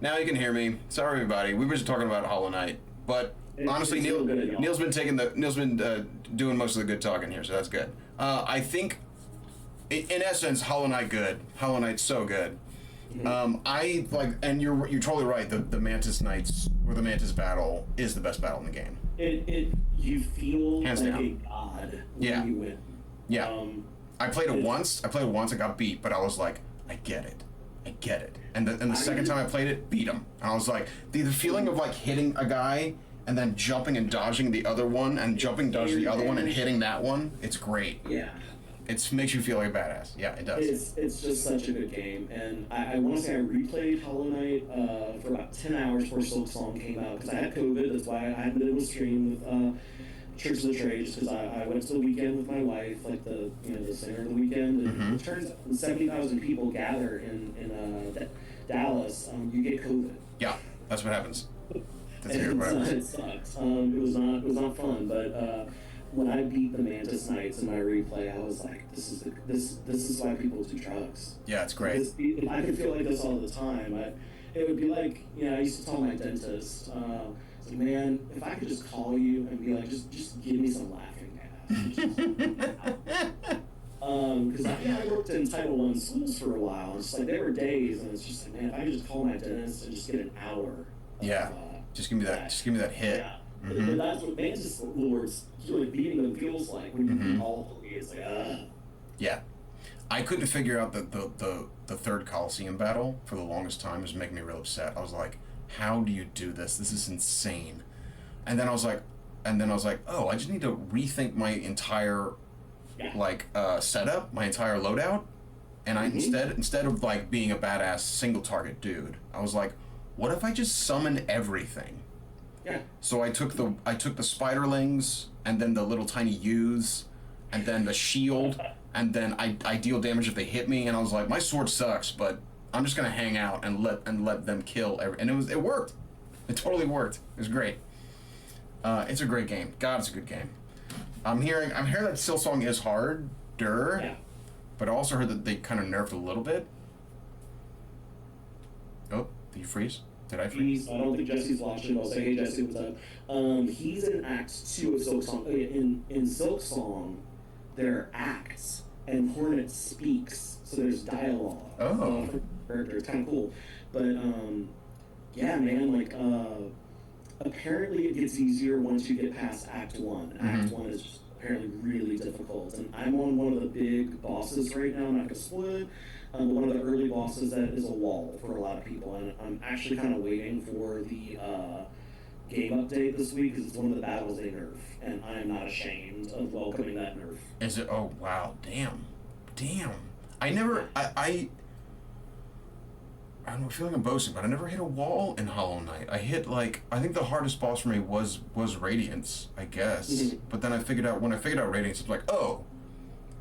Now you can hear me. Sorry, everybody. We were just talking about Hollow Knight, but honestly, Neil's been doing most of the good talking here, so that's good. I think, in essence, Hollow Knight good. Hollow Knight's so good. I like, and you're totally right. The Mantis Knights or the Mantis battle is the best battle in the game. You feel hands like down a god when you win. Yeah. I played it once. I got beat, but I was like, I get it. And the second time I played it, beat him. And I was like, the feeling of like hitting a guy and then jumping and dodging the other one and jumping, dodging the other one and hitting that one, it's great. Yeah. It makes you feel like a badass. Yeah, it does. It's just such a good game. And I want to say I replayed Hollow Knight for about 10 hours before Silksong came out because I had COVID. That's why I hadn't been able to stream with Church of the Trade, just because I went to the weekend with my wife, like the center of the weekend. And it turns out when 70,000 people gather in Dallas, you get COVID. Yeah, that's what happens. It sucks. It was not fun, but when I beat the Mantis Knights in my replay, I was like, this is why people do drugs. Yeah, it's great. If I could feel like this all the time, it would be like, I used to tell my dentist, it's like, man, if I could just call you and be like, just give me some laughing gas. Because I worked in Title I schools for a while, and it's like there were days, and it's just like, man, if I could just call my dentist and just get an hour. Just give me that. Just give me that hit. Yeah. But that's what Mantis Lords beating them feels like when you beat all of them. It's like, Yeah. I couldn't figure out the third Coliseum battle for the longest time. It was making me real upset. I was like, how do you do this? This is insane. And then I was like, oh, I just need to rethink my entire setup, my entire loadout. And I instead of like being a badass single target dude, I was like, what if I just summon everything? Yeah. So I took the spiderlings and then the little tiny U's and then the shield and then I deal damage if they hit me, and I was like, my sword sucks, but I'm just gonna hang out and let them kill and it worked. It totally worked. It was great. It's a great game. God, it's a good game. I'm hearing that Silksong is harder, but I also heard that they kind of nerfed a little bit. Oh, did you freeze? Did I freeze? I don't think Jesse's watching. I'll say, hey, Jesse, what's up? He's in Act 2 of Silksong. In Silksong, there are acts, and Hornet speaks, so there's dialogue. Oh. It's kind of cool. But, yeah, man, like, apparently it gets easier once you get past Act 1. Act 1 is just apparently really difficult. And I'm on one of the big bosses right now. I'm not going to spoil it. One of the early bosses that is a wall for a lot of people, and I'm actually kind of waiting for the game update this week because it's one of the battles they nerf, and I am not ashamed of welcoming that nerf. Is it? Oh wow! Damn! I don't know, I feel like I'm boasting, but I never hit a wall in Hollow Knight. I think the hardest boss for me was Radiance, I guess. But then when I figured out Radiance, it's like, oh,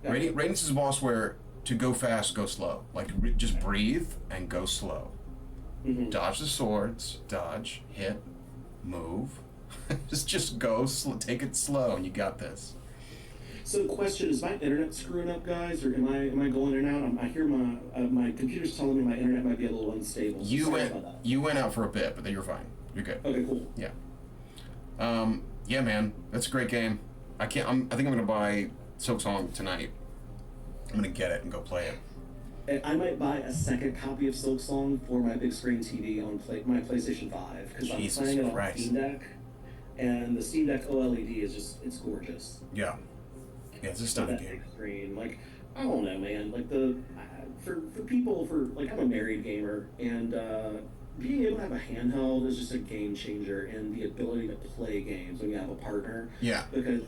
Radiance is a boss where to go fast, go slow. Like, just breathe and go slow. Dodge the swords, dodge, hit, move. just go, take it slow, and you got this. So, question: is my internet screwing up, guys, or am I going in and out? I hear my computer's telling me my internet might be a little unstable. You went out for a bit, but then you're fine. You're good. Okay, cool. Yeah. Yeah, man, that's a great game. I think I'm gonna buy Silksong tonight. I'm gonna get it and go play it. I might buy a second copy of Silksong for my big screen TV on my PlayStation 5 because I'm playing it on Steam Deck, and the Steam Deck OLED is it's gorgeous. Yeah. Yeah, it's a stunning game. Screen, like, I don't know, man. Like for people, I'm a married gamer, and being able to have a handheld is just a game changer in the ability to play games when you have a partner. Yeah. Because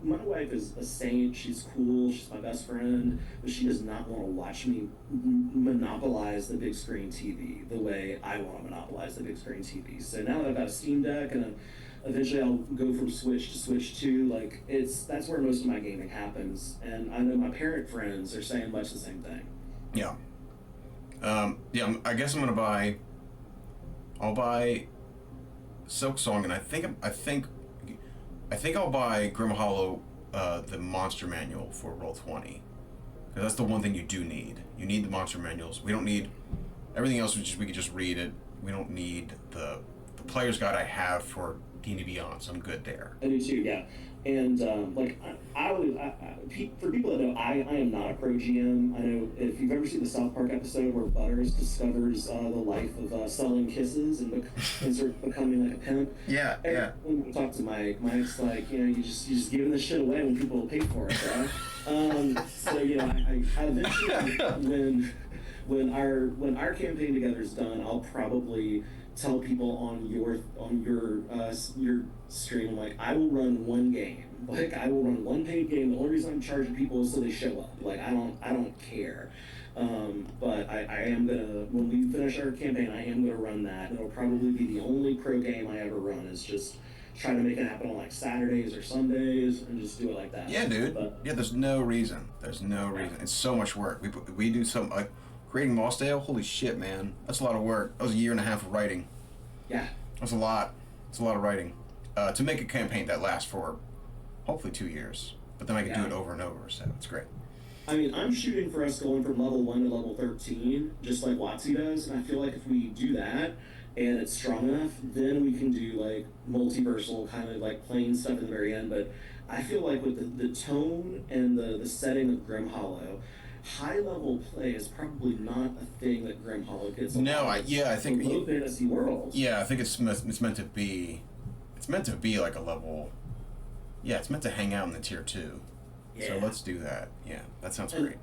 my wife is a saint. She's cool. She's my best friend, but she does not want to watch me monopolize the big screen TV the way I want to monopolize the big screen TV. So now that I've got a Steam Deck and eventually I'll go from Switch to Switch 2, that's where most of my gaming happens. And I know my parent friends are saying much the same thing. Yeah. I guess I'll buy Silksong, and I think I'll buy Grim Hallow, the monster manual for Roll20. Because that's the one thing you do need. You need the monster manuals. We don't need everything else. We could just read it we don't need the player's guide I have for D&D Beyond, so I'm good there. I do too, yeah. And for people that know, I am not a pro GM. I know if you've ever seen the South Park episode where Butters discovers the life of selling kisses and sort of becoming like a pimp. Yeah, yeah. When we talk to Mike's like, you just giving this shit away when people pay for it, right? So I eventually when our campaign together is done, I'll probably tell people on your stream, like, I will run one game. Like, I will run one paid game. The only reason I'm charging people is so they show up. Like, I don't care. But I am gonna, when we finish our campaign, I am gonna run that. It'll probably be the only pro game I ever run. Is just try to make it happen on like Saturdays or Sundays and just do it like that. Yeah, dude. Yeah, there's no reason. It's so much work. We do some creating Mossdale. Holy shit, man. That's a lot of work. That was a year and a half of writing. Yeah. That's a lot. It's a lot of writing. To make a campaign that lasts for hopefully 2 years. But then I can do it over and over, so it's great. I mean, I'm shooting for us going from level 1 to level 13, just like WotC does, and I feel like if we do that, and it's strong enough, then we can do, like, multiversal, kind of, like, playing stuff at the very end, but I feel like with the tone and the setting of Grim Hallow, high-level play is probably not a thing that Grim Hallow gets. I think... low fantasy world. Yeah, I think it's meant to be... It's meant to be, like, a level... Yeah, it's meant to hang out in the tier 2. Yeah. So let's do that. Yeah, that sounds great.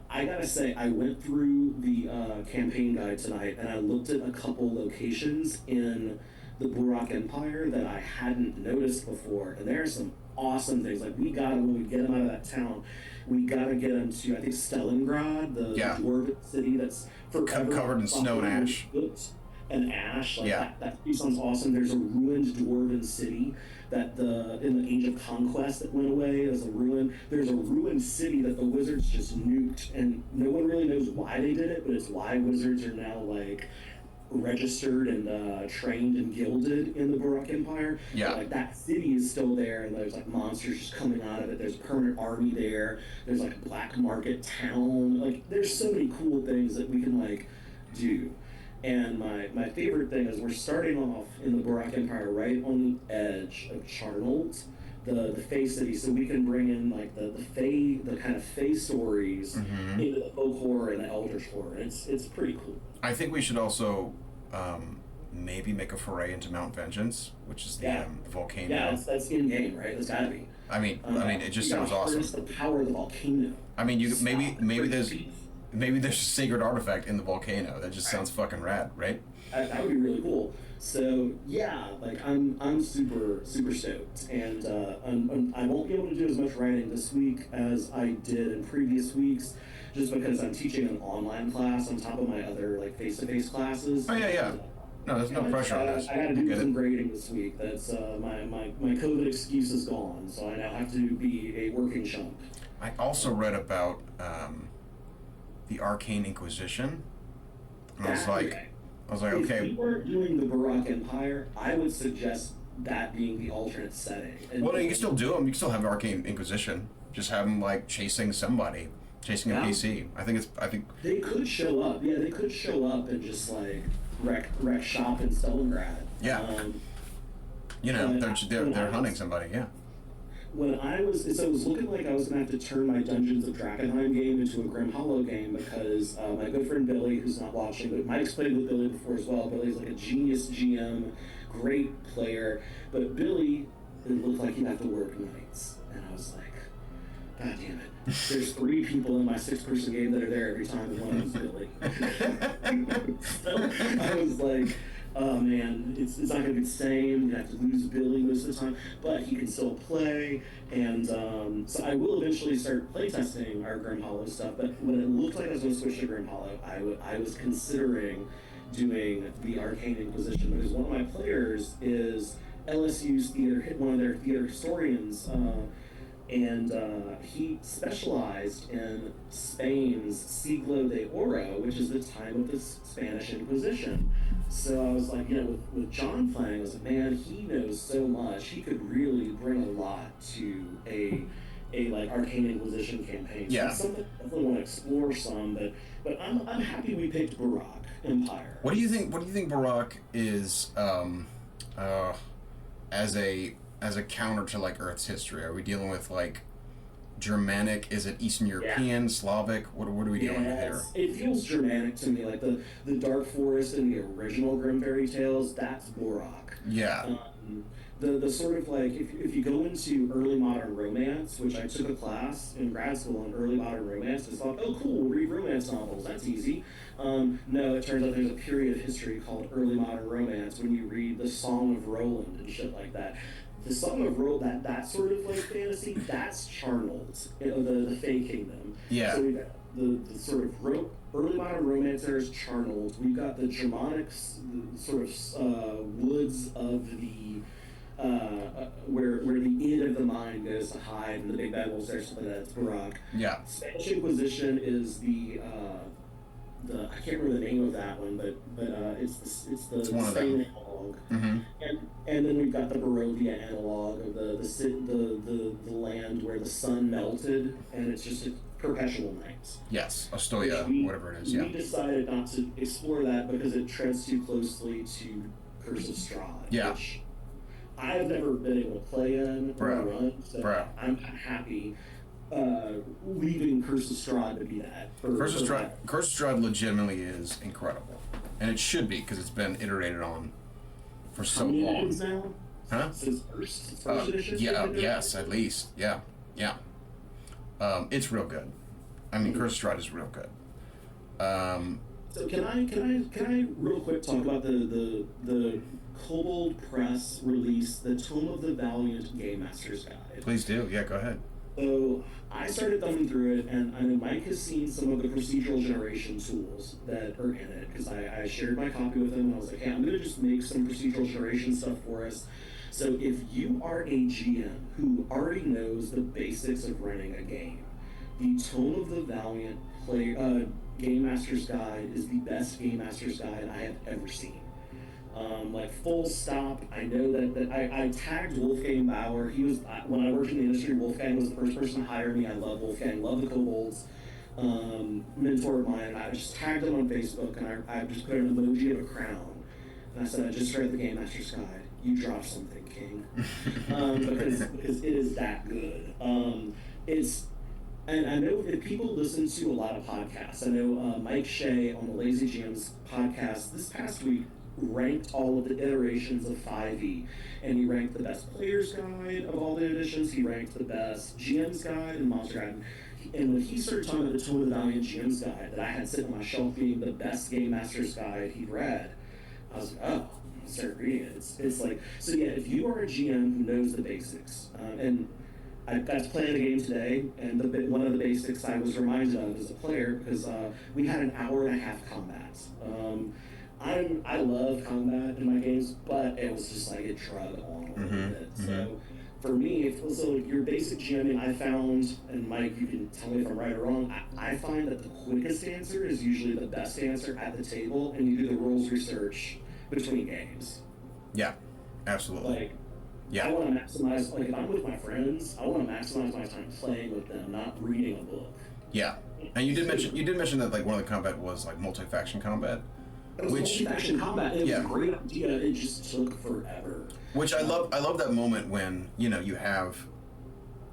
I gotta say, I went through the campaign guide tonight, and I looked at a couple locations in the Burak Empire that I hadn't noticed before, and there are some awesome things. Like, when we get them out of that town, we gotta get them to, I think, Stalingrad, the dwarven city that's covered in snow and ash. And ash, like that sounds awesome. There's a ruined dwarven city that in the Age of Conquest that went away as a ruin. There's a ruined city that the wizards just nuked, and no one really knows why they did it, but it's why wizards are now like registered and trained and gilded in the Burak Empire. Yeah. But, like, that city is still there, and there's like monsters just coming out of it. There's a permanent army there. There's like a black market town. Like, there's so many cool things that we can like do. And my favorite thing is we're starting off in the Burak Empire right on the edge of Charnold, the Fae city, so we can bring in like the kind of Fae stories into the folk horror and the Eldritch horror. It's pretty cool. I think we should also maybe make a foray into Mount Vengeance, which is the volcano. Yeah, that's in game, right? That's gotta be. I mean, it just sounds awesome. Harness the power of the volcano. I mean, maybe there's a sacred artifact in the volcano. That just sounds fucking rad, right? That would be really cool. So yeah, like I'm super stoked, and I won't be able to do as much writing this week as I did in previous weeks, just because I'm teaching an online class on top of my other like face-to-face classes. Oh yeah. No, there's no pressure on this. I got to do some grading this week. That's my COVID excuse is gone, so I now have to be a working chump. I also read about the Arcane Inquisition. And I was like, okay. If we weren't doing the Burak Empire, I would suggest that being the alternate setting. Well, you can still do them. You can still have Arcane Inquisition. Just have them like chasing somebody, chasing a PC. I think they could show up. Yeah, they could show up and just like wreck shop in Stalingrad. Yeah. They're hunting somebody. Yeah. When it was looking like I was going to have to turn my Dungeons of Drakenheim game into a Grim Hallow game because my good friend Billy, who's not watching, but Mike's played with Billy before as well. Billy's like a genius GM, great player, but Billy, it looked like he'd have to work nights. And I was like, God damn it. There's 3 people in my 6-person game that are there every time, and one of them's Billy. So I was like, oh man, it's not going to be the same. You have to lose Billy most of the time, but he can still play. And so I will eventually start playtesting our Grim Hallow stuff. But when it looked like I was going to switch to Grim Hallow, I was considering doing the Arcane Inquisition because one of my players is LSU's one of their theater historians. And he specialized in Spain's Siglo de Oro, which is the time of the Spanish Inquisition. So I was like, with John playing, I was like, man, he knows so much. He could really bring a lot to a like Arcane Inquisition campaign. So Yeah. it's something I definitely want to explore some, but I'm happy we picked Burak. empire. What do you think? What do you think Barak is as a counter to like Earth's history? Are we dealing with like Germanic? Is it Eastern European, Slavic? What are we dealing with here? It feels Germanic to me, like the Dark Forest and the original Grimm fairy tales. That's Borak. Yeah. The sort of like if you go into early modern romance, which I took a class in grad school on early modern romance, I thought, oh cool, read romance novels, that's easy. No, it turns out there's a period of history called early modern romance when you read the Song of Roland and shit like that. The Song of Roland, that sort of like fantasy, that's Charnold, the Fey Kingdom. Yeah. So we got the sort of early modern romance there is Charnold. We've got the Germanic sort of woods of the where the id of the mind goes to hide and the big bad wolves there, something that's Barak. Yeah. Spanish Inquisition is the I can't remember the name of that one, but it's the Spain analog. Mm-hmm. And then we've got the Barovia analog of the land where the sun melted and it's just a perpetual night. Yes, Astoria, whatever it is. Yeah. We decided not to explore that because it treads too closely to Curse of Strahd. Yeah. Which I've never been able to play in or run, so I'm happy leaving Curse of Strahd to be that. Curse of Strahd legitimately is incredible, and it should be because it's been iterated on for so long. How many editions now? Huh? Since first edition? Yeah. Yes, at least. Yeah. Yeah. It's real good. I mean, Curse of Strahd is real good. So can I real quick talk about the Kobold Press release, the Tome of the Valiant Game Master's Guide? Please do. Yeah, go ahead. So I started thumbing through it, and I know Mike has seen some of the procedural generation tools that are in it, because I shared my copy with him, and I was like, hey, I'm going to just make some procedural generation stuff for us. So if you are a GM who already knows the basics of running a game, the Tome of the Valiant Game Master's Guide is the best Game Master's Guide I have ever seen. Like full stop. I know that I tagged Wolfgang Bauer. He was when I worked in the industry. Wolfgang was the first person to hire me. I love Wolfgang. Love the kobolds. Mentor of mine. I just tagged him on Facebook and I just put an emoji of a crown. And I said, I just read the Game Master's Guide. You drop something, King. Because it is that good. And I know that people listen to a lot of podcasts. I know Mike Shea on the Lazy GM's podcast this past week ranked all of the iterations of 5e, and he ranked the best player's guide of all the editions. He ranked the best GM's guide and Monster Guide. And when he started talking about the Tome of the Valiant GM's guide that I had sitting on my shelf being the best Game Master's guide he'd read, I was like, oh, I started reading it. It's like, so yeah, if you are a GM who knows the basics, and I got to play in a game today, and one of the basics I was reminded of as a player, because we had an hour and a half combat. I love combat in my games, but it was just like it drug on a little bit. So for me, your basic GMing, I found, and Mike, you can tell me if I'm right or wrong, I find that the quickest answer is usually the best answer at the table, and you do the rules research between games. Yeah, absolutely. Like, yeah. I want to maximize, like if I'm with my friends, I want to maximize my time playing with them, not reading a book. Yeah, and you did mention that like one of the combat was like multi-faction combat. It was multi-faction combat. It was a great idea. It just took forever. Which I love that moment when you have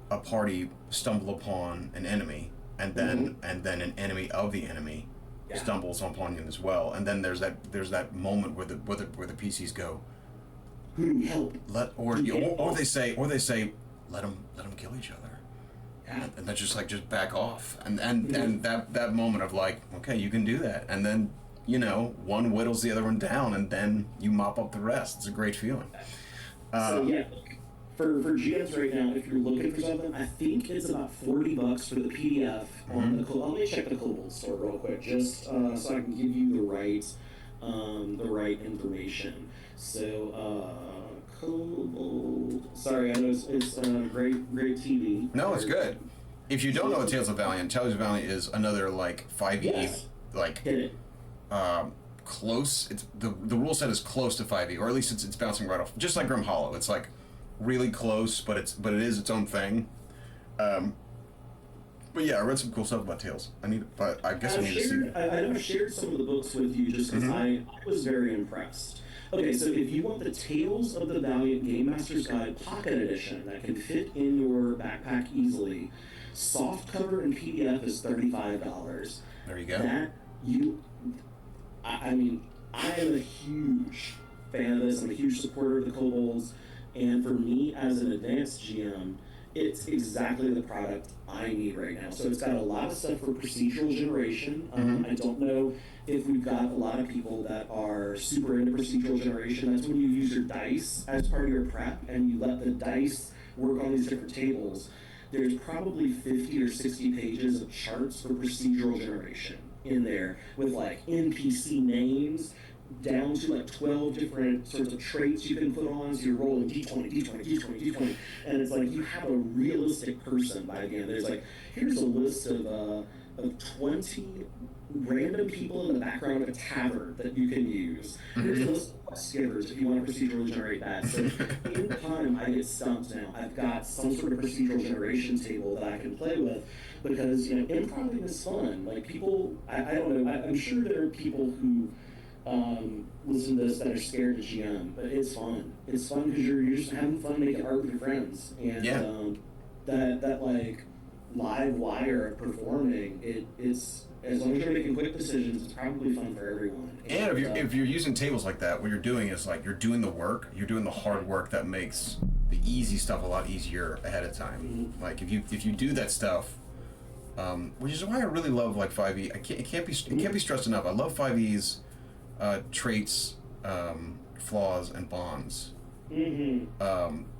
a party stumble upon an enemy, and then an enemy of the enemy stumbles upon you as well, and then there's that moment where the PCs go, who do we help? Or they say let them kill each other. Yeah. And then just back off, and that moment of like, okay, you can do that, and then one whittles the other one down, and then you mop up the rest. It's a great feeling. So yeah, for GMs right now, if you're looking for something, I think it's about $40 for the PDF on the. Let me check the Kobold store real quick, just so I can give you the right information. So Kobold. Sorry, I know it's great TV. No, it's good. If you don't know what Tales of Valiant is another like 5e like. Hit it. Close. It's the rule set is close to 5e, or at least it's bouncing right off, just like Grim Hallow. It's like really close, but it is its own thing. But yeah, I read some cool stuff about Tales. But I guess I need to see that. I know I've shared some of the books with you just because I was very impressed. Okay, so if you want the Tales of the Valiant Game Master's Guide Pocket Edition that can fit in your backpack easily, soft cover and PDF is $35. There you go. I mean, I am a huge fan of this. I'm a huge supporter of the kobolds, and for me as an advanced GM, it's exactly the product I need right now. So it's got a lot of stuff for procedural generation. I don't know if we've got a lot of people that are super into procedural generation. That's when you use your dice as part of your prep and you let the dice work on these different tables. There's probably 50 or 60 pages of charts for procedural generation in there with like NPC names down to like 12 different sorts of traits you can put on. So you're rolling d20, d20, d20, d20. And it's like you have a realistic person by the end. There's like, here's a list of 20 random people in the background of a tavern that you can use. Here's a list of skippers if you want to procedurally generate that. So anytime I get stumped now, I've got some sort of procedural generation table that I can play with because, improv is fun. Like people, I don't know, I'm sure there are people who listen to this that are scared to GM, but it's fun. It's fun because you're just having fun making art with your friends, and that like live wire of performing it's as long as you're making quick decisions, it's probably fun for everyone. And if you're using tables like that, what you're doing is like you're doing the work, you're doing the hard work that makes the easy stuff a lot easier ahead of time. Like if you do that stuff. Which is why I really love like 5e. It can't be stressed enough. I love 5e's traits, flaws, and bonds.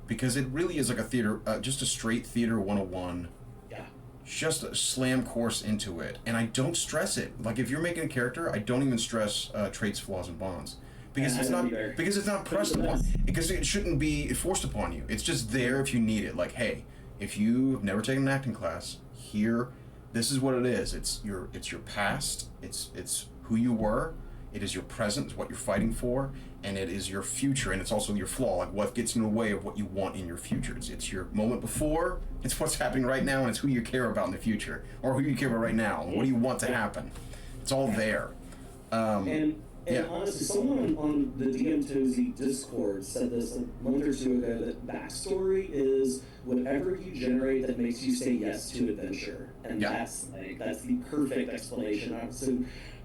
Because it really is like a theater, just a straight theater 101. Yeah. Just a slam course into it, and I don't stress it. Like if you're making a character, I don't even stress traits, flaws, and bonds. Because it's not pressed upon. Because it shouldn't be forced upon you. It's just there if you need it. Like, hey, if you've never taken an acting class, this is what it is. It's your past. It's who you were. It is your present. It's what you're fighting for, and it is your future, and it's also your flaw. Like what gets in the way of what you want in your future. It's your moment before. It's what's happening right now, and it's who you care about in the future, or who you care about right now. What do you want to happen? It's all there. And honestly, someone on the DM Tauzy Discord said this a month or two ago that backstory is whatever you generate that makes you say yes to adventure, and that's the perfect explanation. So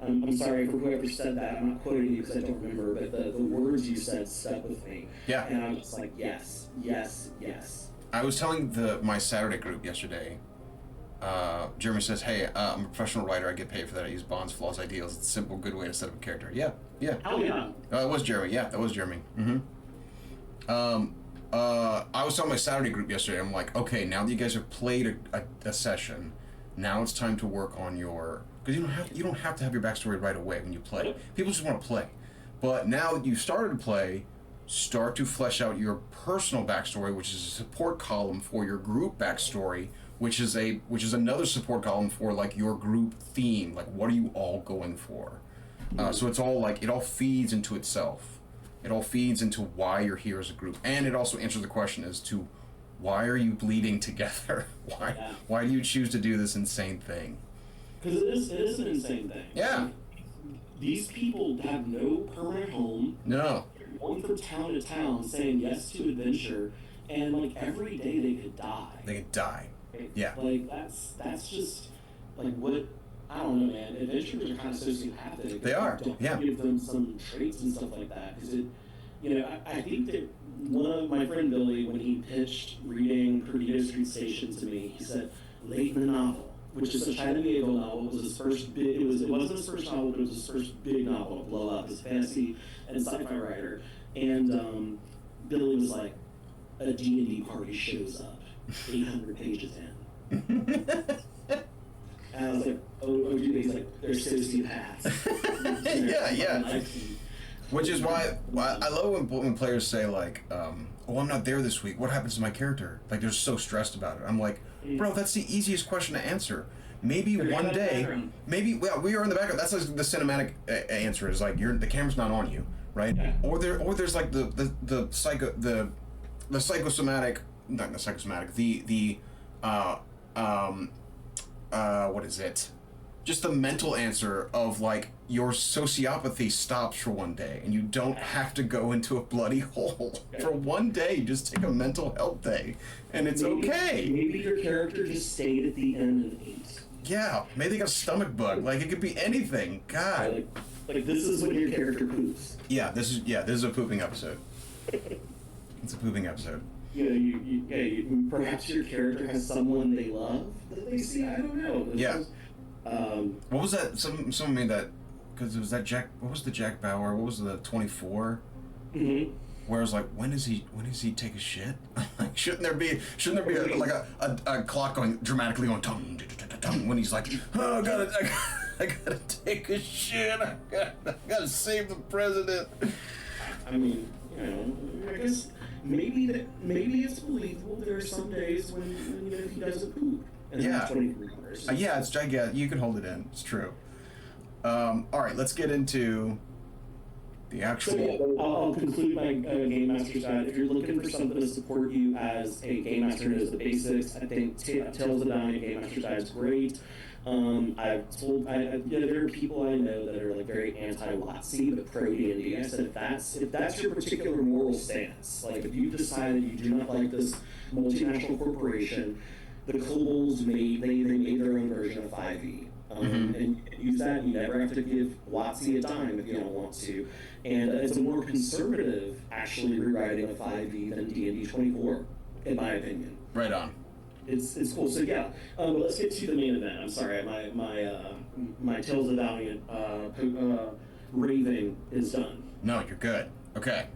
I'm sorry for whoever said that. I'm not quoting you because I don't remember, but the words you said stuck with me. Yeah. And I'm just like yes, yes, yes. I was telling my Saturday group yesterday. Jeremy says, "Hey, I'm a professional writer. I get paid for that. I use bonds, flaws, ideals. It's a simple, good way to set up a character." Yeah. Hell yeah. It was Jeremy. Yeah, that was Jeremy. I was telling my Saturday group yesterday. I'm like, okay, now that you guys have played a session, now it's time to work on your because you don't have to have your backstory right away when you play. People just want to play, but now that you've started to play, start to flesh out your personal backstory, which is a support column for your group backstory. Which is another support column for like your group theme, like what are you all going for? So it's all like it all feeds into itself. It all feeds into why you're here as a group, and it also answers the question as to why are you bleeding together? Why do you choose to do this insane thing? Because it is an insane thing. Yeah. These people have no permanent home. No. They're going from town to town, saying yes to adventure, and like every day they could die. They could die. Yeah. Like that's just like what I don't know, man. Adventurers are kind of sociopathic. They are. Don't Yeah. give them some traits and stuff like that because I think that one of my friend Billy, when he pitched reading Perdido Street Station to me, he said late in the novel, which is a China Diego novel. It was his first big. It wasn't his first novel, but it was his first big novel to blow up. He's a fantasy and sci-fi writer, and Billy was like, a D&D party shows up. 800 pages in. And I was like, oh, dude, he's like, they're sociopaths. Yeah. Which is why I love when players say like, oh, I'm not there this week. What happens to my character? Like they're so stressed about it. I'm like, bro, that's the easiest question to answer. Maybe one day, we are in the background. That's like the cinematic answer is like the camera's not on you, right? Yeah. Or there's like the psychosomatic. Not the psychosomatic, what is it? Just the mental answer of like your sociopathy stops for one day and you don't have to go into a bloody hole for one day. Just take a mental health day and it's okay. Maybe your character just stayed at the end and ate. Yeah, maybe they got a stomach bug. Like it could be anything. God. Like this is when your character poops. Yeah, this is a pooping episode. It's a pooping episode. Perhaps your character has someone they love that they see. I don't know. What was that? Someone made that because it was that Jack. What was the Jack Bauer? What was the 24? Mm-hmm. Where it was like, when does he take a shit? Like, shouldn't there be a clock going dramatically going tung, tung, when he's like, oh, I gotta take a shit. I gotta save the president. I mean, I guess maybe it's believable. There are some days when he doesn't poop. And yeah. 23 hours. Yeah, it's gigantic. You can hold it in. It's true. All right, let's get into the actual. So, yeah, I'll conclude my Game Master's Guide. If you're looking for something to support you as a Game Master who knows the basics, I think Tales of Dying Game Master's Guide is great. There are people I know that are like very anti-WotC but pro D&D. I said if that's your particular moral stance, like if you decided you do not like this multinational corporation, the Kobolds made their own version of 5e. And use that. You never have to give WotC a dime if you don't want to. And it's a more conservative, actually, rewriting of 5e than D&D 24, in my opinion. Right on. It's cool. So yeah, let's get to the main event. I'm sorry, my Tales of Valiant raving is done. No, you're good. Okay.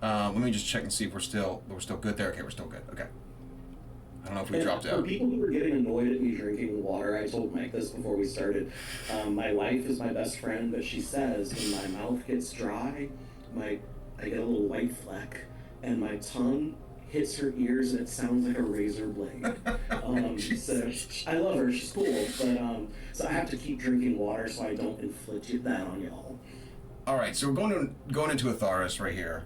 Let me just check and see if we're still good there. Okay, we're still good. Okay. I don't know if we dropped out. For people who were getting annoyed at me drinking water, I told Mike this before we started. My wife is my best friend, but she says when my mouth gets dry, I get a little white fleck, and my tongue hits her ears, and it sounds like a razor blade. So I love her; she's cool, but so I have to keep drinking water so I don't inflict that on y'all. All right, so we're going into Atharis right here.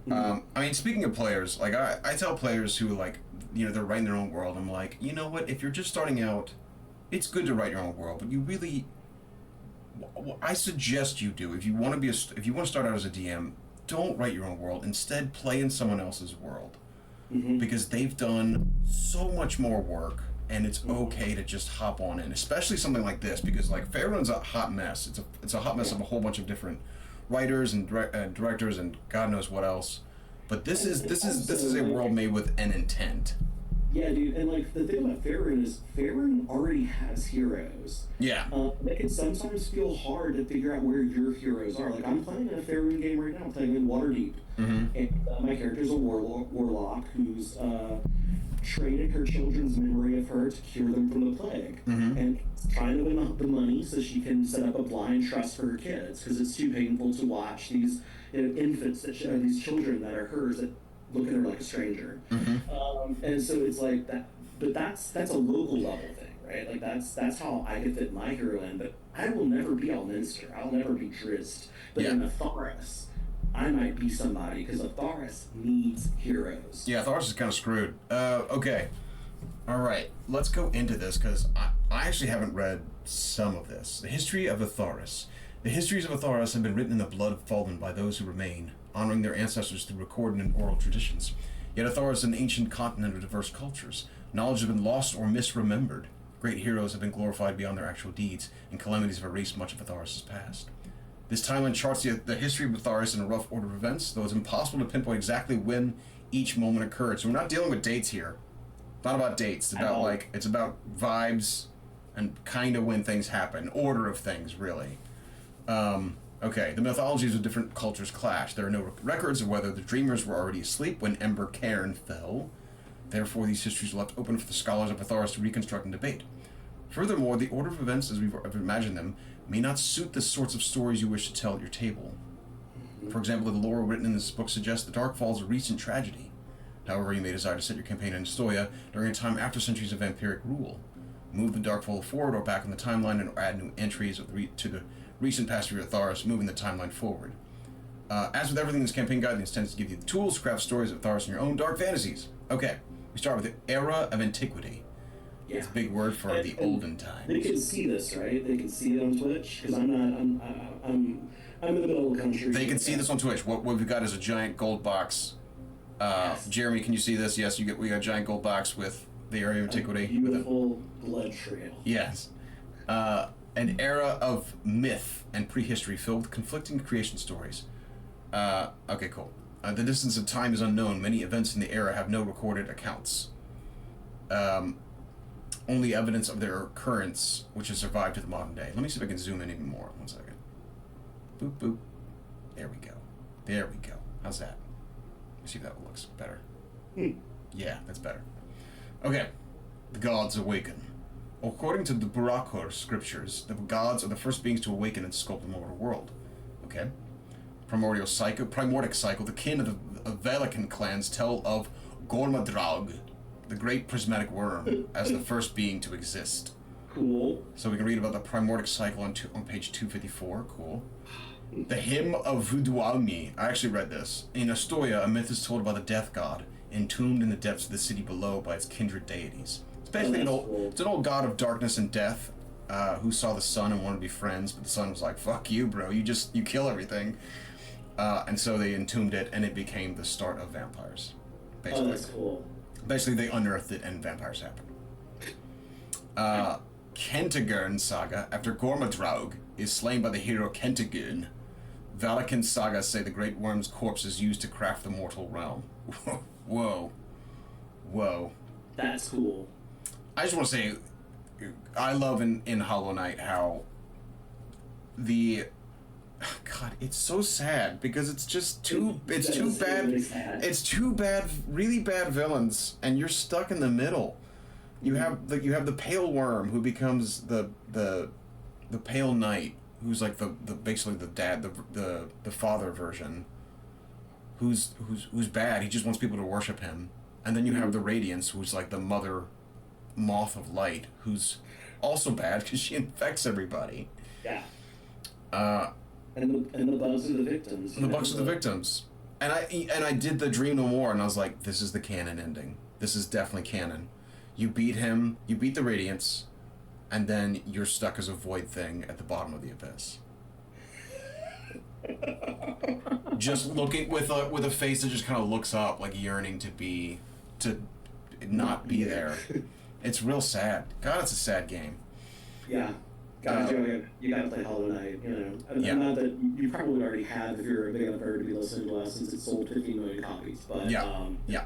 I mean, speaking of players, like I tell players who like, they're writing their own world. I'm like, you know what? If you're just starting out, it's good to write your own world, but you really, I suggest you do. If you want to start out as a DM, don't write your own world. Instead, play in someone else's world, because they've done so much more work, and it's okay to just hop on in, especially something like this, because like Faerun's a hot mess. It's a hot mess of a whole bunch of different writers and directors and God knows what else. But this is a world made with an intent. Yeah, dude, and like the thing about Faerun is Faerun already has heroes. Yeah. It can sometimes feel hard to figure out where your heroes are. Like I'm playing a Faerun game right now. I'm playing in Waterdeep, and my character's a warlock who's traded her children's memory of her to cure them from the plague, and trying to win the money so she can set up a blind trust for her kids because it's too painful to watch these infants these children that are hers that look at her like a stranger. And so it's like that, but that's a local level thing, right? Like that's how I could fit my hero in. But I will never be Alminster. I'll never be Drizzt. But in Atharis, I might be somebody because Atharis needs heroes. Yeah, Atharis is kind of screwed. Okay. All right, let's go into this because I actually haven't read some of this. The history of Atharis. The histories of Atharis have been written in the blood of fallen by those who remain, honoring their ancestors through recorded and oral traditions. Yet Atharis is an ancient continent of diverse cultures. Knowledge has been lost or misremembered. Great heroes have been glorified beyond their actual deeds, and calamities have erased much of Atharis' past. This timeline charts the history of Atharis in a rough order of events, though it's impossible to pinpoint exactly when each moment occurred. So we're not dealing with dates here. It's not about dates. It's about vibes and kind of when things happen, order of things, really. Okay, the mythologies of different cultures clash. There are no records of whether the dreamers were already asleep when Ember Cairn fell. Therefore, these histories are left open for the scholars of Atharis to reconstruct and debate. Furthermore, the order of events as we've imagined them may not suit the sorts of stories you wish to tell at your table. For example, the lore written in this book suggests the Darkfall is a recent tragedy. However, you may desire to set your campaign in Estoia during a time after centuries of vampiric rule. Move the Darkfall forward or back in the timeline and add new entries to the recent past of Atharis, moving the timeline forward. As with everything in this campaign guide, this tends to give you the tools to craft stories of Atharis in your own dark fantasies. Okay, we start with the Era of Antiquity. Yeah. It's a big word for the olden times. They can see this, right? They can see it on Twitch because I'm not. I'm in the middle of the country. They can see this on Twitch. What we've got is a giant gold box. Yes. Jeremy, can you see this? Yes, we got a giant gold box with the area of antiquity. A beautiful blood trail. Yes. An era of myth and prehistory filled with conflicting creation stories. Okay, cool. The distance of time is unknown. Many events in the era have no recorded accounts. Only evidence of their occurrence, which has survived to the modern day. Let me see if I can zoom in even more. 1 second. Boop, boop. There we go. There we go. How's that? Let's see if that looks better. Yeah, that's better. Okay. The gods awaken. According to the Burakur scriptures, the gods are the first beings to awaken and sculpt the mortal world. Okay. Primordial primordic cycle. The kin of the Velikan clans tell of Gormadraug, the great prismatic worm, as the first being to exist. Cool. So we can read about the primordic cycle on page 254. Cool. The hymn of Vudualmi. I actually read this. In Astoria, a myth is told about the death god, entombed in the depths of the city below by its kindred deities. It's basically it's an old god of darkness and death, who saw the sun and wanted to be friends, but the sun was like, "Fuck you, bro. You kill everything." And so they entombed it, and it became the start of vampires. Basically. Oh, that's cool. Basically, they unearthed it, and vampires happened. Kentigern saga. After Gormadraug is slain by the hero Kentigern, Valikan sagas say the great worm's corpse is used to craft the mortal realm. Whoa. Whoa. That's cool. I just want to say, I love in Hollow Knight how God, it's so sad because it's just it's too bad. It's too bad, really bad villains, and you're stuck in the middle. You have the pale worm who becomes the pale knight, who's like the basically the dad, the father version. Who's bad. He just wants people to worship him, and then you have the Radiance, who's like the mother moth of light, who's also bad because she infects everybody. Yeah. And the bugs are the victims. The bugs are the victims. And I did the Dream No More, and I was like, this is the canon ending. This is definitely canon. You beat him, you beat the Radiance, and then you're stuck as a void thing at the bottom of the abyss. Just looking with a face that just kind of looks up, like yearning to not be there. It's real sad. God, it's a sad game. Yeah. You gotta play Hollow Knight, you know. Yeah. Not that you probably already have if you're a big enough nerd to be listening to us, since it sold 15 million copies. But yeah.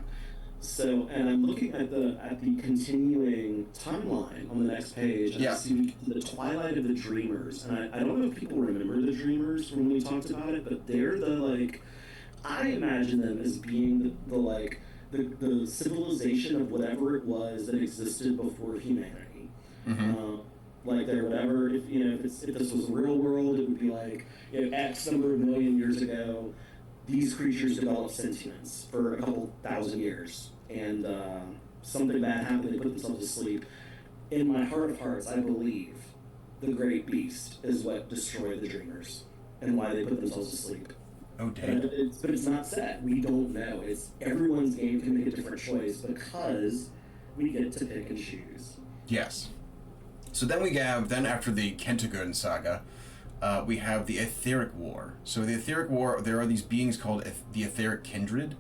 So, and I'm looking at the continuing timeline on the next page, and I see the Twilight of the Dreamers, and I don't know if people remember the Dreamers when we talked about it, but they're I imagine them as being the civilization of whatever it was that existed before humanity. Mm-hmm. They're whatever. If this was the real world, it would be like X number of million years ago. These creatures developed sentience for a couple thousand years, and something bad happened. They put themselves to sleep. In my heart of hearts, I believe the Great Beast is what destroyed the Dreamers and why they put themselves to sleep. Oh, damn. But it's not said. We don't know. It's everyone's game can make a different choice because we get to pick and choose. Yes. So then after the Kentigern saga, we have the Etheric War. So the Etheric War, there are these beings called the Etheric Kindred,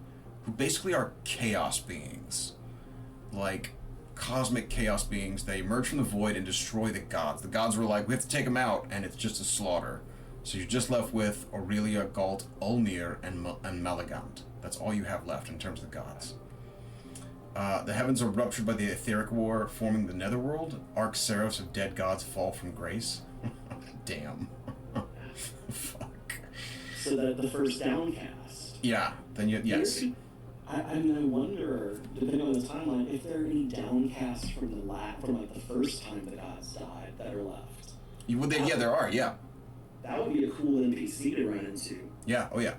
who basically are chaos beings. Like, cosmic chaos beings. They emerge from the void and destroy the gods. The gods were like, we have to take them out, and it's just a slaughter. So you're just left with Aurelia, Galt, Ulnir, and Malagant. That's all you have left in terms of the gods. The heavens are ruptured by the Etheric War, forming the Netherworld. Arc seraphs of dead gods fall from grace. Damn. Fuck. So that the first downcast. Yeah. Then yes. I wonder, depending on the timeline, if there are any downcast from the first time the gods died that are left. There are. Yeah. That would be a cool NPC to run into. Yeah. Oh yeah.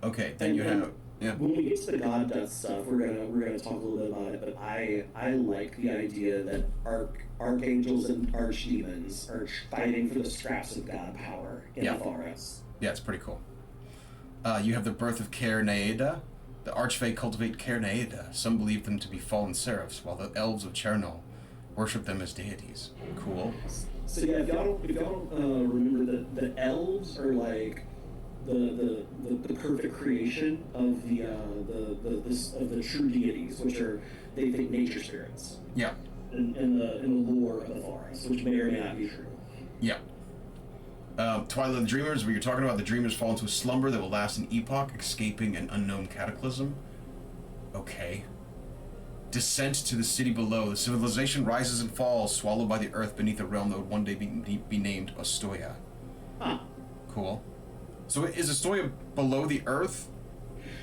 Okay. Then you have. Yeah. When we get to the god death stuff, we're gonna talk a little bit about it. But I like the idea that archangels and archdemons are fighting for the scraps of god power in the forest. Yeah, it's pretty cool. You have the birth of Caer Naeda, The Archfey cultivate Cernaeda. Some believe them to be fallen seraphs, while the elves of Chernol worship them as deities. Cool. So yeah, if y'all don't remember that the elves are like the perfect creation of the true deities, which are they think nature spirits. Yeah. In the lore of the forest, which may or may not be true. Yeah. Twilight of the Dreamers, where you're talking about the dreamers fall into a slumber that will last an epoch, escaping an unknown cataclysm. Okay. Descent to the city below. The civilization rises and falls, swallowed by the earth beneath a realm that would one day be named Astoya. Huh. Cool. So is Astoya below the earth?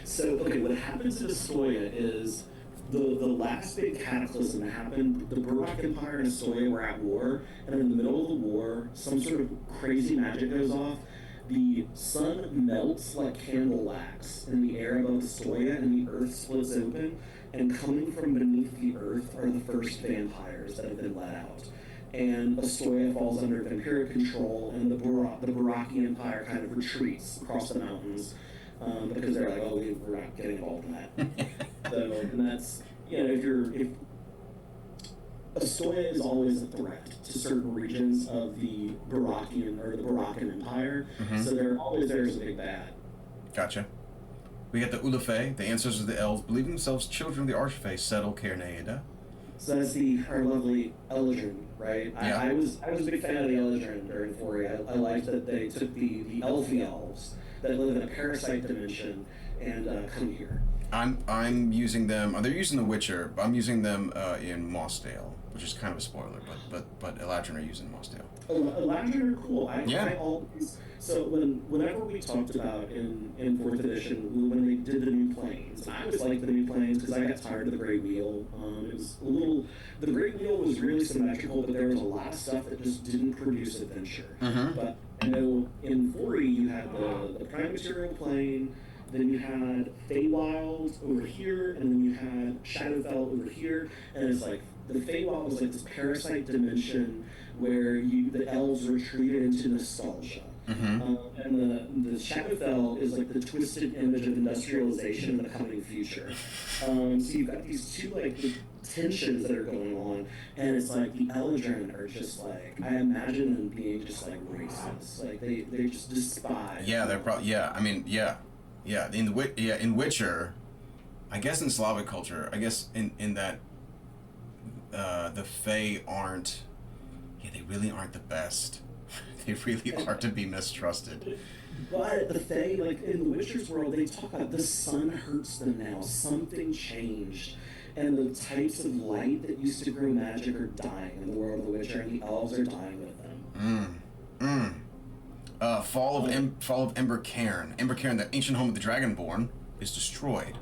So, okay, what happens in Astoya is the last big cataclysm that happened, the Barak Empire and Astoya were at war, and in the middle of the war, some sort of crazy magic goes off. The sun melts like candle wax in the air above Astoya, and the earth splits open, and coming from beneath the earth are the first vampires that have been let out. And Astoya falls under vampiric control, and the Baraki Empire kind of retreats across the mountains because they're like, oh, we're not getting involved in that. So, and that's, if Astoya is always a threat to certain regions of the Barakian or the Barakan Empire, so they're always there as a big bad. Gotcha. We get the Ulafe, the ancestors of the elves, believing themselves children of the Archfey, settle Cernaeda. So that's our lovely Eldrin, right? Yeah. I was a big fan of the Eldrin during 4E. I liked that they took the elfy elves that live in a parasite dimension and come here. I'm using them. They're using The Witcher. I'm using them in Mossdale, which is kind of a spoiler, but Eladrin are using Mossdale. Eladrin are cool. Yeah. I always, so whenever we talked about in 4th edition when they did the new planes, I always liked the new planes because I got tired of the Great Wheel. It was a little. The Great Wheel was really symmetrical, but there was a lot of stuff that just didn't produce adventure. But I know in 4E you had the Prime Material plane. Then you had Feywild over here, and then you had Shadowfell over here, and it's like the Feywild was like this parasite dimension where the elves retreated into nostalgia, and the Shadowfell is like the twisted image of industrialization in the coming future. So you've got these two like the tensions that are going on, and it's like the Eldrin are just like I imagine them being just like racist, like they just despise. Yeah, they're probably Yeah, in Witcher, I guess in Slavic culture, I guess in that the Fae aren't, they really aren't the best. They really are to be mistrusted. But the Fae, like in the Witcher's world, they talk about the sun hurts them now. Something changed. And the types of light that used to grow magic are dying in the world of the Witcher, and the elves are dying with them. Fall of Ember Cairn. Ember Cairn, the ancient home of the Dragonborn, is destroyed.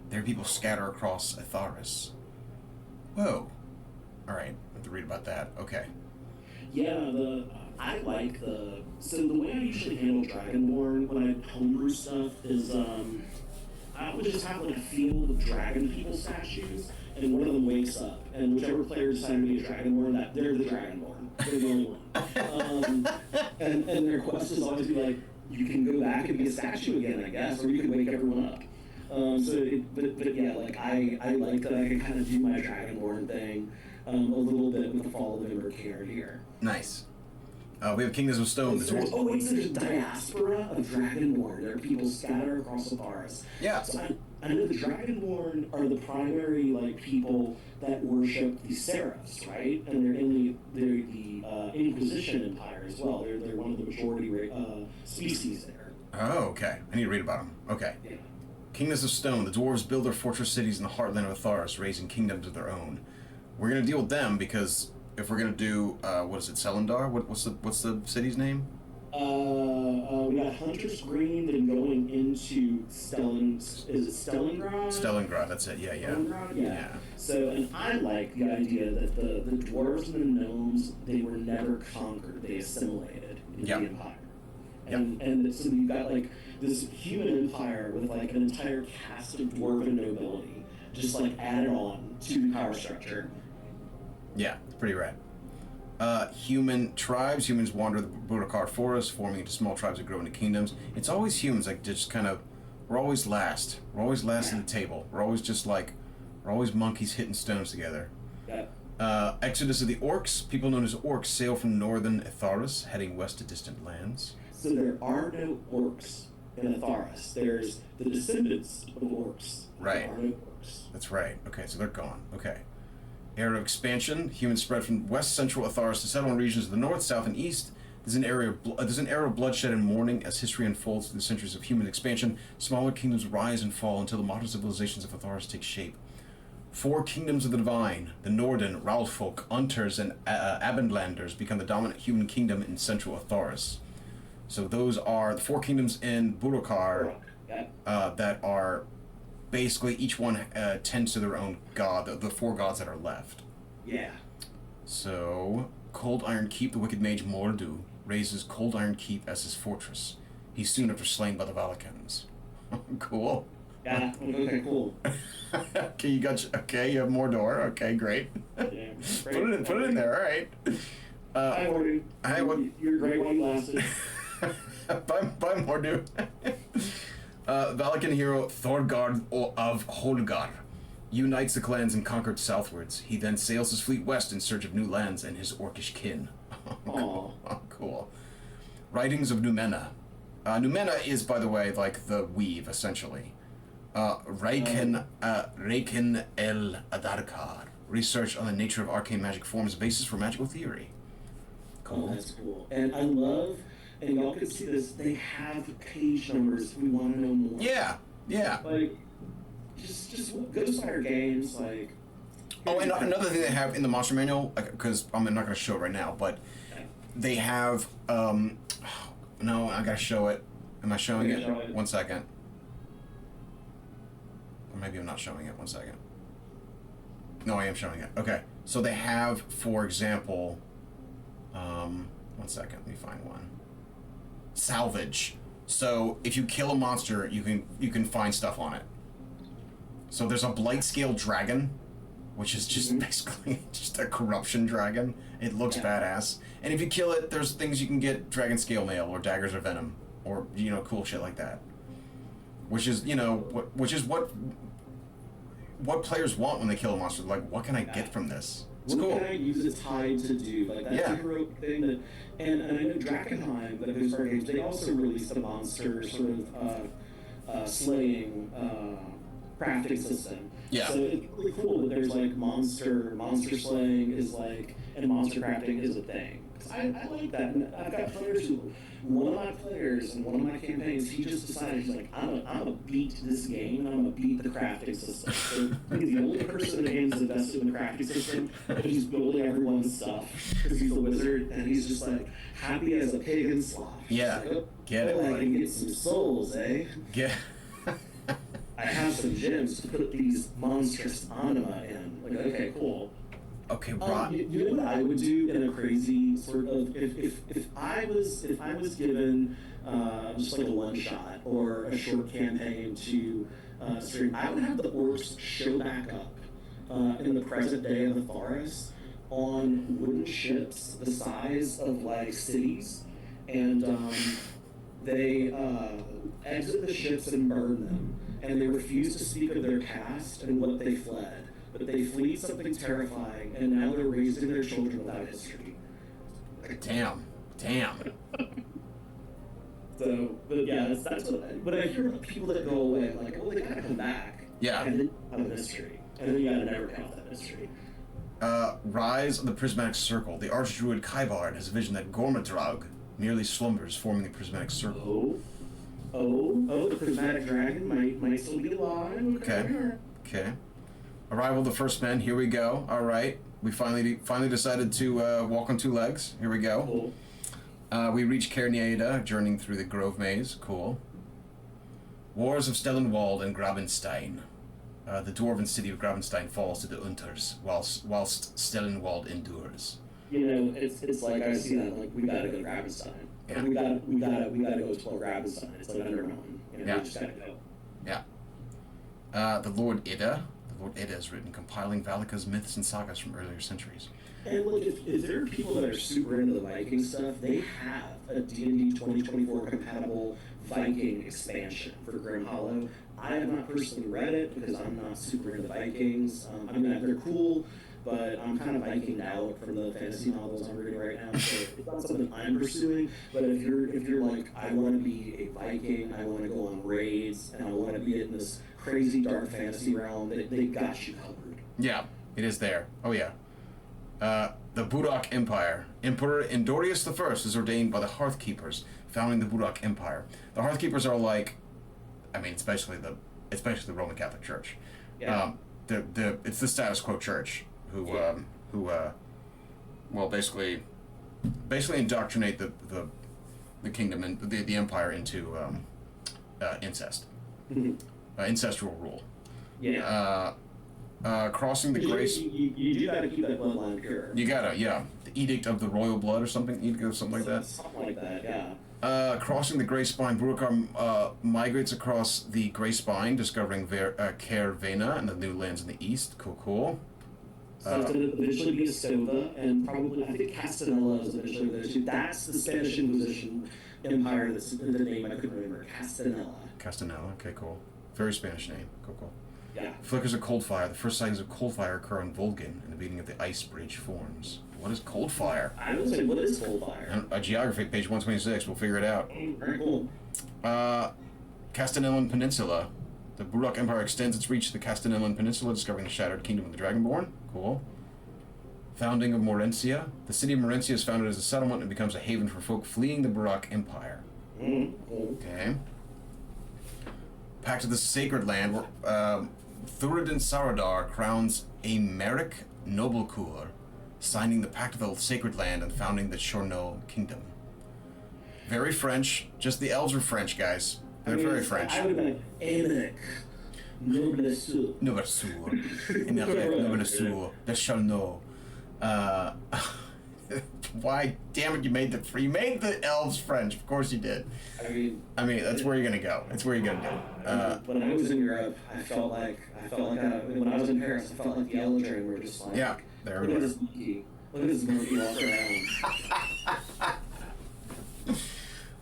Their people scatter across Atharis. Whoa. Alright, I have to read about that. Okay. Yeah, so the way I usually handle Dragonborn when I homebrew stuff is, I would just have like a field of dragon people statues, and one of them wakes up, and whichever player decided to be a Dragonborn, they're the Dragonborn. They're the only one. And their quest is always be like, you can go back and be a statue again, I guess, or you can wake everyone up. But yeah, like I like that I can kind of do my Dragonborn thing a little bit with the Fall of Ember Cairn here. Nice. We have Kingdoms of Stone. There's a diaspora of Dragonborn. There are people scattered across the forest. Yeah. So I know the Dragonborn are the primary people that worship the Seraphs, right? And they're the Inquisition Empire as well. They're one of the majority species there. Oh, okay. I need to read about them. Okay. Yeah. Kingdoms of Stone. The dwarves build their fortress cities in the heartland of Atharis, raising kingdoms of their own. We're gonna deal with them because if we're gonna do what is it, Selendar? What's the city's name? We got Hunter's Green, then going into is it Stellengrad? Stellengrad, that's it. Yeah. So, and I like the idea that the dwarves and the gnomes, they were never conquered; they assimilated into the empire. And so you've got like this human empire with like an entire caste of dwarven nobility, just like added on to the power structure. Yeah, it's pretty rad. Human tribes. Humans wander the Budakar forest, forming into small tribes that grow into kingdoms. It's always humans, like just kind of We're always last. We're always last at the table. We're always just like, we're always monkeys hitting stones together. Yeah. Exodus of the Orcs. People known as Orcs sail from northern Etharis, heading west to distant lands. So there are no orcs in Atharis. There's the descendants of orcs. Right. There are no orcs. That's right. Okay, so they're gone. Okay. Era of expansion. Humans spread from west central Atharis to settle in regions of the north, south, and east. There's an era of bloodshed and mourning as history unfolds through the centuries of human expansion. Smaller kingdoms rise and fall until the modern civilizations of Atharis take shape. 4 kingdoms of the divine, the Norden, Ralfolk, Unters, and Abendlanders, become the dominant human kingdom in central Atharis. So those are the 4 kingdoms in Burokar that are basically each one tends to their own god, the 4 gods that are left. Yeah. So, Cold Iron Keep, the wicked mage Mordu, raises Cold Iron Keep as his fortress. He's soon after slain by the Valakans. Cool. Yeah, okay, cool. Okay, you have Mordor. Okay, great. Yeah, Put it in there, alright. Hi, Mordu. Hi, what? You're great while you lasted. Bye, Mordu. Valakan hero Thorgard of Holgar unites the clans and conquered southwards. He then sails his fleet west in search of new lands and his orcish kin. Aww. Cool. Writings of Numena. Numena is, by the way, like the weave, essentially. Reiken el Adarkar. Research on the nature of arcane magic forms a basis for magical theory. Cool. Oh, that's cool. And I love, and y'all can see this, they have page numbers if we want to know more. Yeah. Like, just Ghostfire games, like... Oh, and another thing they have in the monster manual, because I'm not going to show it right now, but they have, no, I got to show it. Am I showing it? 1 second. Or maybe I'm not showing it. 1 second. No, I am showing it. Okay. So they have, for example, 1 second. Let me find one. Salvage. So if you kill a monster, you can find stuff on it. So there's a blight scale dragon, which is just basically just a corruption dragon. It looks badass. And if you kill it, there's things you can get: dragon scale mail, or daggers, or venom, or cool shit like that. Which is what players want when they kill a monster. Like, what can I get from this? It's cool. What can I use its hide to do? Like, that's a heroic thing that... And I know Drakenheim, the Ghostfire games, they also released a monster sort of slaying crafting system. Yeah. So it's really cool that there's, like, monster slaying is, like... And monster crafting is a thing. I like that. And I've got players who... One of my players in one of my campaigns, he just decided, he's like, I'm gonna beat this game, and I'm gonna beat the crafting system. So he's the only person in the game that's invested in the crafting system, but he's building everyone's stuff, because he's a wizard, and he's just like, happy as a pig in sloth. Yeah, like, get it, I buddy. can get some souls, eh? Yeah. I have some gems to put these monstrous anima in. Like, okay, cool. Okay, right. You know what I would do in a crazy sort of if I was given just like a one shot or a short campaign to stream, I would have the orcs show back up in the present day of the forest on wooden ships the size of like cities, and they exit the ships and burn them, and they refuse to speak of their past and what they fled. But they flee something terrifying, and now they're raising their children without history. Damn. So, but yeah, that's what. But I hear about people that go away, like, oh, they gotta come back. Yeah. And then have a mystery, and then you gotta never count that mystery. Rise of the Prismatic Circle. The Archdruid Kaibard has a vision that Gormadraug merely slumbers, forming the Prismatic Circle. Oh, the Prismatic Dragon might still be alive. Okay. Arrival of the First Men. Here we go. All right. We finally decided to walk on 2 legs. Here we go. Cool. We reach Cairniada, journeying through the Grove Maze. Cool. Wars of Stellenwald and Grabenstein. The dwarven city of Grabenstein falls to the Unters, whilst Stellenwald endures. You know, it's like I see that, like, we gotta go to Grabenstein. Yeah. We gotta go explore Grabenstein. It's like underground. You know, we just gotta go. Yeah. The Lord Ida. Lord Ida has written, compiling Valaka's myths and sagas from earlier centuries. And look, if there are people that are super into the Viking stuff, they have a D&D 2024 compatible Viking expansion for Grim Hallow. I have not personally read it because I'm not super into Vikings. I mean, they're cool, but I'm kind of Vikinged out from the fantasy novels I'm reading right now, so it's not something I'm pursuing. But if you're like, I want to be a Viking, I want to go on raids, and I want to be in this crazy dark fantasy realm, they got you covered. Yeah, it is there. Oh yeah. The Burak Empire. Emperor Endorius I is ordained by the Hearthkeepers, founding the Burak Empire. The Hearthkeepers are like, I mean, especially the Roman Catholic Church. Yeah. It's the status quo church who basically indoctrinate the kingdom and the empire into incest, incestual rule. Yeah. Crossing the grace. You do gotta keep that bloodline pure. You gotta, yeah. The Edict of the Royal Blood or something. Edict of something like that. Something like that, yeah. Crossing the Grey Spine, Burakar migrates across the Grey Spine, discovering Caer Vena and the new lands in the east. Cool. So it's going to eventually be Estova, and probably, I think Castanella is eventually there too. That's the Spanish Inquisition empire, that's the name I couldn't remember. Castanella, okay, cool. Very Spanish name. Cool. Yeah. Flickers of cold fire. The first sightings of cold fire occur on Volgin, and the beginning of the ice bridge forms. What is cold fire? I would say, what is cold fire? Geography, page 126. We'll figure it out. Very cool. Castanellan Peninsula. The Burak Empire extends its reach to the Castanellan Peninsula, discovering the shattered kingdom of the Dragonborn. Cool. Founding of Morentia. The city of Morentia is founded as a settlement and becomes a haven for folk fleeing the Burak Empire. Okay. Pact of the Sacred Land, where Thuradin Saradar crowns Aemeric Noblecour, signing the Pact of the Sacred Land and founding the Chorno Kingdom. Very French. Just the elves are French, guys. They're very French. I would have been Aemeric Noblecour. Aemeric Noblecour. The Chorno. Why? Damn it! You made the elves French. Of course you did. I mean, that's where you're gonna go. That's where you're gonna go. When I was in Europe, I felt like when I was in Paris, I felt like the Eldrin were just like, yeah, there look it at is. this monkey. Look at this monkey walk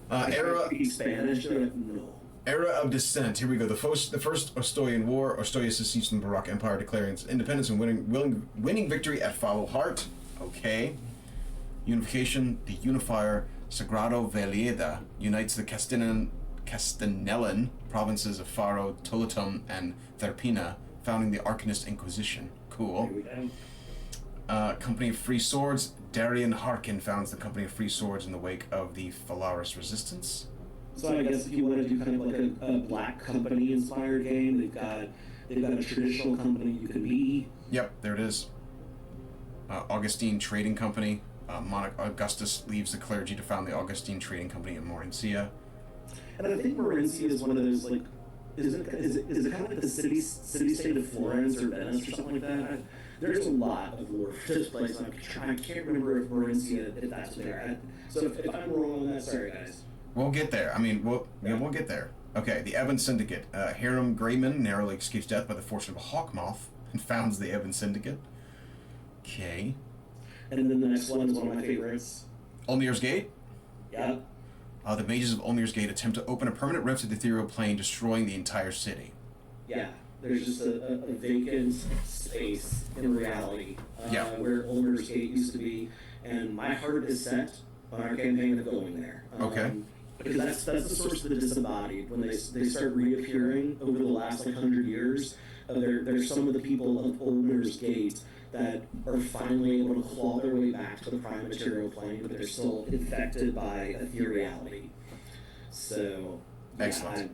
around. Era. Speak Spanish? They're like, no. Era of Descent. Here we go. The first Ostolian War. Ostoia secedes from the Baroque Empire, declaring its independence and winning victory at Foul Heart. Okay. Unification. The Unifier Sagrado Veleda unites the Castanellan provinces of Faro, Tolatum, and Therpina, founding the Arcanist Inquisition. Cool. Here we go. Company of Free Swords. Darian Harkin founds the Company of Free Swords in the wake of the Phalaris Resistance. So I guess if you want to do kind of like a Black Company inspired game, they've got a traditional company you can be. Yep, there it is. Augustine Trading Company. Monarch Augustus leaves the clergy to found the Augustine Trading Company in Morentia. And I think Morentia is one of those, like, is it kind of like the city state of Florence or Venice or something like that? There's a lot of lore for this place. I can't remember if Morentia, if that's there. So if I'm wrong on that, sorry guys. We'll get there. I mean, we'll get there. Okay, the Ebon Syndicate. Hiram Grayman narrowly escapes death by the fortune of a hawk moth and founds the Ebon Syndicate. Okay. And then the next one is one of my favorites. Ulmir's Gate. Yeah. The mages of Ulmir's Gate attempt to open a permanent rift to the ethereal plane, destroying the entire city. Yeah. There's just a vacant space in reality where Ulmir's Gate used to be, and my heart is set on our campaign of going there. Okay. Because that's the source of the disembodied. When they start reappearing over the last 100 years, there's some of the people of Ulmir's Gate that are finally able to claw their way back to the prime material plane, but they're still infected by ethereality. So, excellent.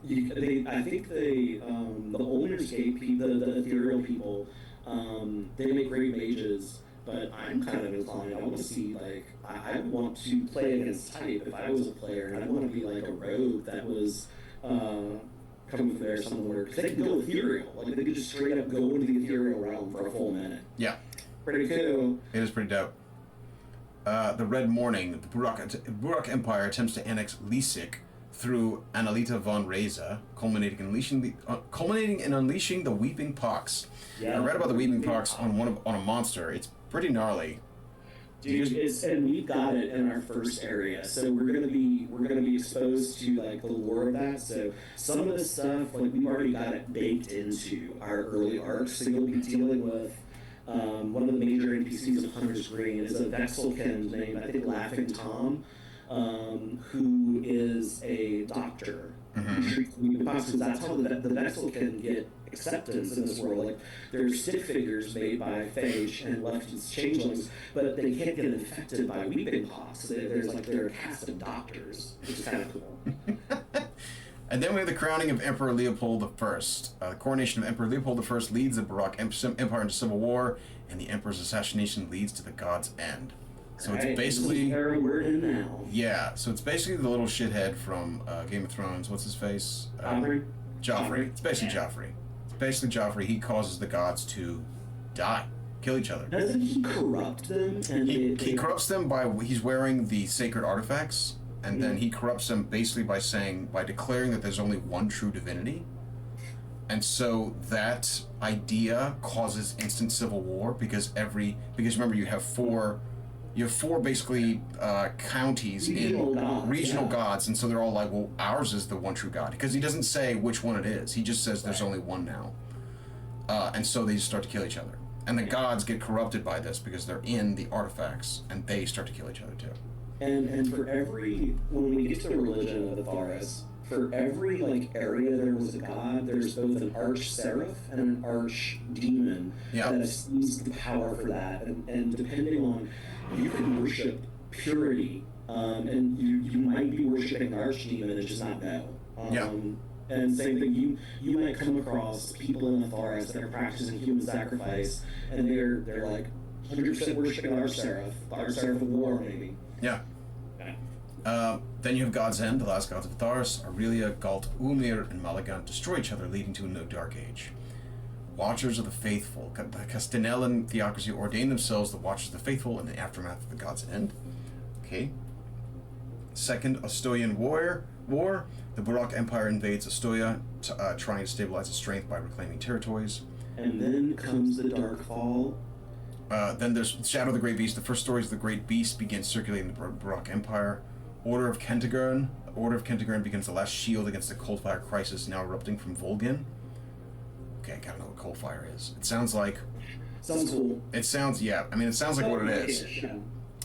I think the Ulmir's Gate people, the ethereal people, they make great mages. But I'm kind of inclined. I want to see, like, I want to play against type if I was a player, and I want to be like a rogue that was coming from there somewhere. Because they can go ethereal. Like, they could just straight up go into the ethereal realm for a full minute. Yeah. Pretty cool. It is pretty dope. The Red Morning. The Burak Empire attempts to annex Lisik through Annalita von Reza, culminating in unleashing the Weeping Pox. Yeah. I read about the Weeping Pox on a monster. It's pretty gnarly. Dude, and we've got it in our first area, so we're gonna be exposed to like the lore of that. So some of the stuff, like we've already got it baked into our early arcs. So you'll be dealing with one of the major NPCs of Hunter's Green is a Vexelkind named, I think, Laughing Tom, who is a doctor. Who treats because that's how the Vexelkind get acceptance in this world. Like, there's stick figures made by Phage and Left's changelings, but they can't get infected by weeping pox. They're a cast of doctors, which is kind of cool. And then we have the crowning of Emperor Leopold I. The coronation of Emperor Leopold I leads the Baroque Empire into civil war, and the Emperor's assassination leads to the God's End. So it's basically... we're in now. Yeah, so it's basically the little shithead from Game of Thrones. What's his face? Joffrey. It's basically Joffrey. It's basically Joffrey. He causes the gods to die, kill each other. Doesn't he corrupt them? And he corrupts them by... He's wearing the sacred artifacts, and then he corrupts them basically by declaring that there's only one true divinity. And so that idea causes instant civil war because remember you have four basically counties regional gods, and so they're all like, well, ours is the one true god, because he doesn't say which one it is. He just says there's only one now. And so they just start to kill each other. And the gods get corrupted by this because they're in the artifacts, and they start to kill each other too. And for when we get to the religion of the Tharas, for every like area there was a god, there's both an arch seraph and an arch demon that has seized the power for that. And depending on, you can worship purity, and you might be worshiping an archdemon and just not know. And same thing, you might come across people in the forest that are practicing human sacrifice, and they're like 100% worshiping the Arch-Seraph of war, maybe. Yeah. Then you have God's End, the last gods of Tharas, Aurelia, Galt, Umir, and Malagant destroy each other, leading to a new dark age. Watchers of the Faithful. The Castanelan theocracy ordained themselves the Watchers of the Faithful in the aftermath of the God's End. Okay. Second Ostoyan War. The Baroque Empire invades Ostoya, trying to stabilize its strength by reclaiming territories. And then comes the Darkfall. Then there's Shadow of the Great Beast. The first stories of the Great Beast begin circulating the Baroque Empire. Order of Kentigern. The Order of Kentigern becomes the last shield against the Coldfire crisis now erupting from Volgin. Okay, I gotta know what Coldfire is. It sounds like... Sounds cool. It sounds like what it is.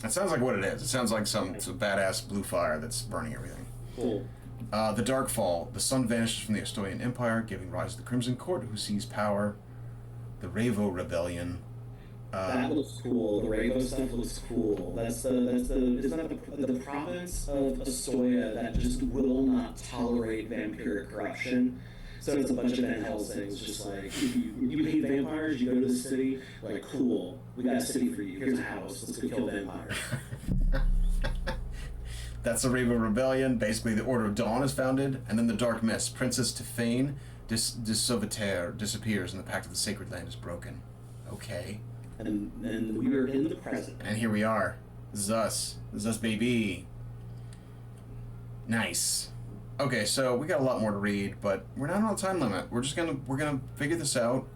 It sounds like what it is. It sounds like some badass blue fire that's burning everything. Cool. The Darkfall. The sun vanishes from the Ostoyan Empire, giving rise to the Crimson Court, who seized power. The Ravo Rebellion. That looks cool. The Ravo stuff looks cool. Isn't that the province of Ostoya that just will not tolerate vampiric corruption? So it's a bunch of Van Helsings, just like, if you hate vampires, you go to the city, like, cool, we got a city for you, here's a house, let's go kill vampires. That's the Ravo Rebellion. Basically, the Order of Dawn is founded, and then the Dark Mist. Princess Tefane de Sauveterre disappears, and the Pact of the Sacred Land is broken. Okay. And we are in the present. And here we are. This is us. This is us, baby. Nice. Okay, so we got a lot more to read, but we're not on a time limit. We're gonna figure this out.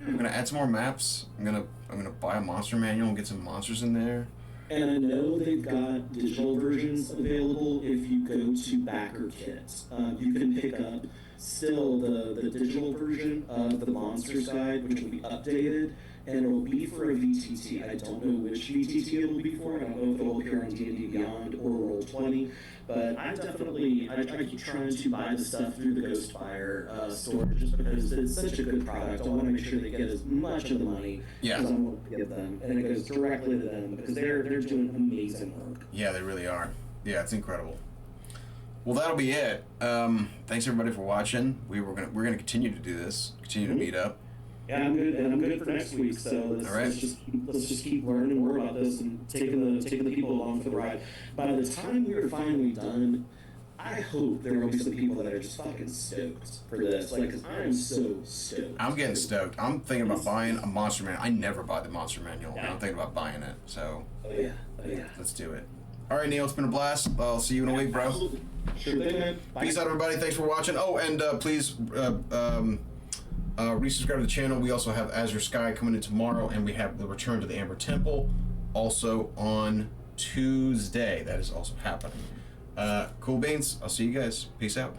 I'm gonna add some more maps. I'm gonna buy a monster manual and get some monsters in there. And I know they've got digital versions available if you go to Backer Kit. You can pick up still the digital version of the Monsters Guide, which will be updated, and it will be for a VTT. I don't know which VTT it will be for. I don't know if it will appear on D&D Beyond or Roll20, but I keep trying to buy the stuff through the Ghostfire store just because it's such a good product. I want to make sure they get as much of the money as I want to give them, and it goes directly to them because they're doing amazing work. Yeah, they really are. Yeah, it's incredible. Well, that'll be it. Thanks everybody for watching. We're gonna continue to do this. Continue to meet up. Yeah, I'm good, and I'm good for next week. So let's just keep learning more about this and taking the people along for the ride. By the time we are finally done, I hope there will be some people that are just fucking stoked for this. Like, because I'm so stoked. I'm getting stoked. I'm thinking about buying a monster manual. I never buy the monster manual. Yeah. I'm thinking about buying it. So. Oh yeah. Let's do it. All right, Neil. It's been a blast. I'll see you in a week, bro. Absolutely. Sure thing, man. Bye. Peace out, everybody. Thanks for watching. Oh, and please. Resubscribe to the channel. We also have Azure Sky coming in tomorrow, and we have the Return to the Amber Temple also on Tuesday. That is also happening. Cool beans. I'll see you guys. Peace out.